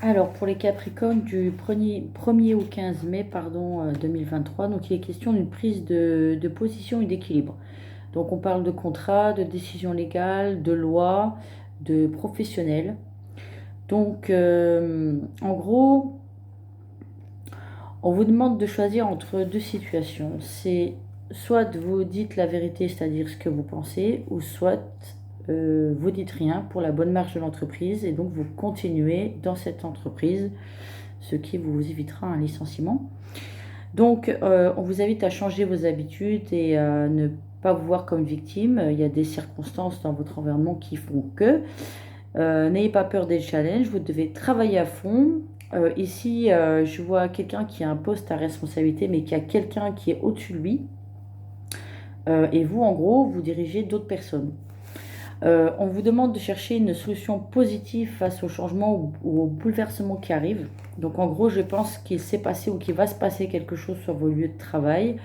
Alors, pour les Capricornes du 1er au 15 mai 2023, donc il est question d'une prise de position et d'équilibre. Donc, on parle de contrat, de décision légale, de loi, de professionnel. Donc, en gros, on vous demande de choisir entre deux situations. C'est soit vous dites la vérité, c'est-à-dire ce que vous pensez, ou soit vous dites rien pour la bonne marche de l'entreprise et donc vous continuez dans cette entreprise, ce qui vous évitera un licenciement. Donc, on vous invite à changer vos habitudes et à ne pas vous voir comme victime. Il y a des circonstances dans votre environnement qui font que. N'ayez pas peur des challenges, vous devez travailler à fond. Ici, je vois quelqu'un qui a un poste à responsabilité, mais qui a quelqu'un qui est au-dessus de lui. Et vous, en gros, vous dirigez d'autres personnes. On vous demande de chercher une solution positive face au changement ou au bouleversement qui arrive. Donc en gros, je pense qu'il s'est passé ou qu'il va se passer quelque chose sur vos lieux de travail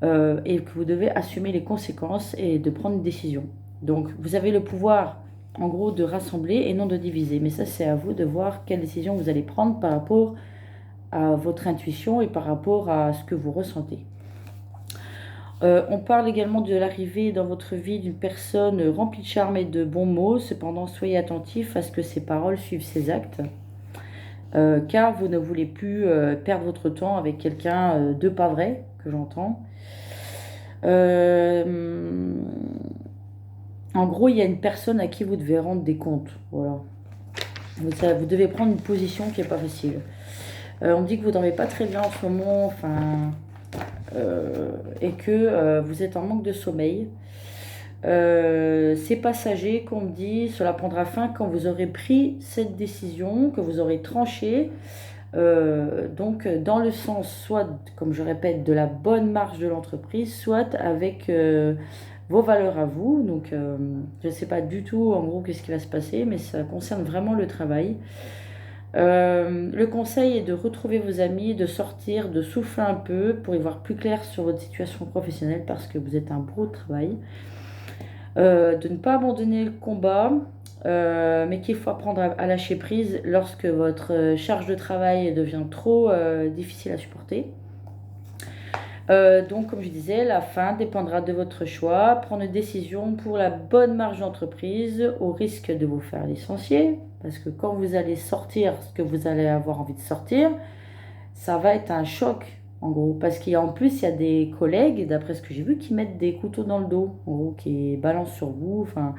et que vous devez assumer les conséquences et de prendre une décision. Donc vous avez le pouvoir en gros de rassembler et non de diviser. Mais ça, c'est à vous de voir quelle décision vous allez prendre par rapport à votre intuition et par rapport à ce que vous ressentez. On parle également de l'arrivée dans votre vie d'une personne remplie de charme et de bons mots. Cependant, soyez attentif à ce que ses paroles suivent ses actes, car vous ne voulez plus perdre votre temps avec quelqu'un de pas vrai, que j'entends. En gros, il y a une personne à qui vous devez rendre des comptes. Voilà. Vous devez prendre une position qui n'est pas facile. On me dit que vous ne dormez pas très bien en ce moment, et que vous êtes en manque de sommeil. C'est passager, qu'on me dit, cela prendra fin quand vous aurez pris cette décision, que vous aurez tranché. Donc, dans le sens, soit, comme je répète, de la bonne marche de l'entreprise, soit avec vos valeurs à vous. Donc, je ne sais pas du tout, en gros, qu'est-ce qui va se passer, mais ça concerne vraiment le travail. Le conseil est de retrouver vos amis, de sortir, de souffler un peu pour y voir plus clair sur votre situation professionnelle parce que vous êtes un pro de travail. De ne pas abandonner le combat, mais qu'il faut apprendre à lâcher prise lorsque votre charge de travail devient trop difficile à supporter. Donc, comme je disais, la fin dépendra de votre choix. Prendre une décision pour la bonne marge d'entreprise au risque de vous faire licencier. Parce que quand vous allez sortir ce que vous allez avoir envie de sortir, ça va être un choc, en gros. Parce qu'en plus, il y a des collègues, d'après ce que j'ai vu, qui mettent des couteaux dans le dos, en gros, qui balancent sur vous. Enfin,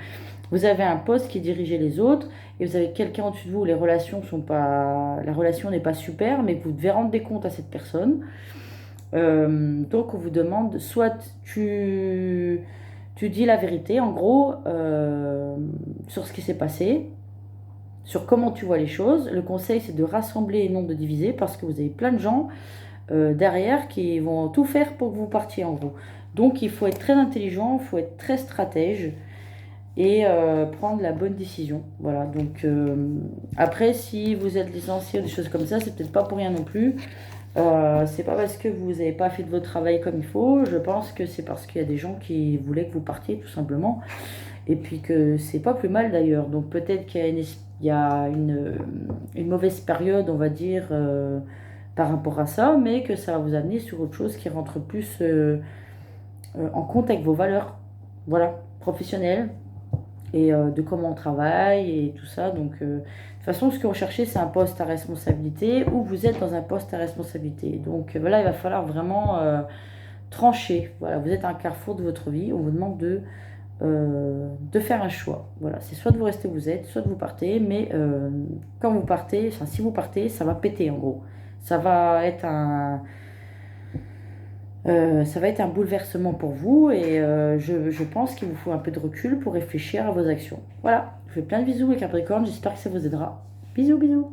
vous avez un poste qui dirige les autres et vous avez quelqu'un au-dessus de vous où la relation n'est pas super, mais vous devez rendre des comptes à cette personne. Donc on vous demande, soit tu dis la vérité, en gros, sur ce qui s'est passé, sur comment tu vois les choses. Le conseil, c'est de rassembler et non de diviser, parce que vous avez plein de gens derrière qui vont tout faire pour que vous partiez, en gros. Donc il faut être très intelligent, il faut être très stratège et prendre la bonne décision. Voilà, donc après, si vous êtes licencié ou des choses comme ça, c'est peut-être pas pour rien non plus. C'est pas parce que vous n'avez pas fait de votre travail comme il faut, je pense que c'est parce qu'il y a des gens qui voulaient que vous partiez tout simplement, et puis que c'est pas plus mal d'ailleurs. Donc peut-être qu'il y a une mauvaise période, on va dire, par rapport à ça, mais que ça va vous amener sur autre chose qui rentre plus en compte avec vos valeurs, voilà, professionnelles, et de comment on travaille et tout ça. Donc, de toute façon, ce que vous recherchez, c'est un poste à responsabilité ou vous êtes dans un poste à responsabilité. Donc, voilà, il va falloir vraiment trancher. Voilà, vous êtes à un carrefour de votre vie. On vous demande de faire un choix. Voilà, c'est soit de vous rester où vous êtes, soit de vous partez. Mais quand vous partez, enfin, si vous partez, ça va péter en gros. Ça va être un bouleversement pour vous et je pense qu'il vous faut un peu de recul pour réfléchir à vos actions. Voilà, je vous fais plein de bisous les Capricornes, j'espère que ça vous aidera. Bisous, bisous.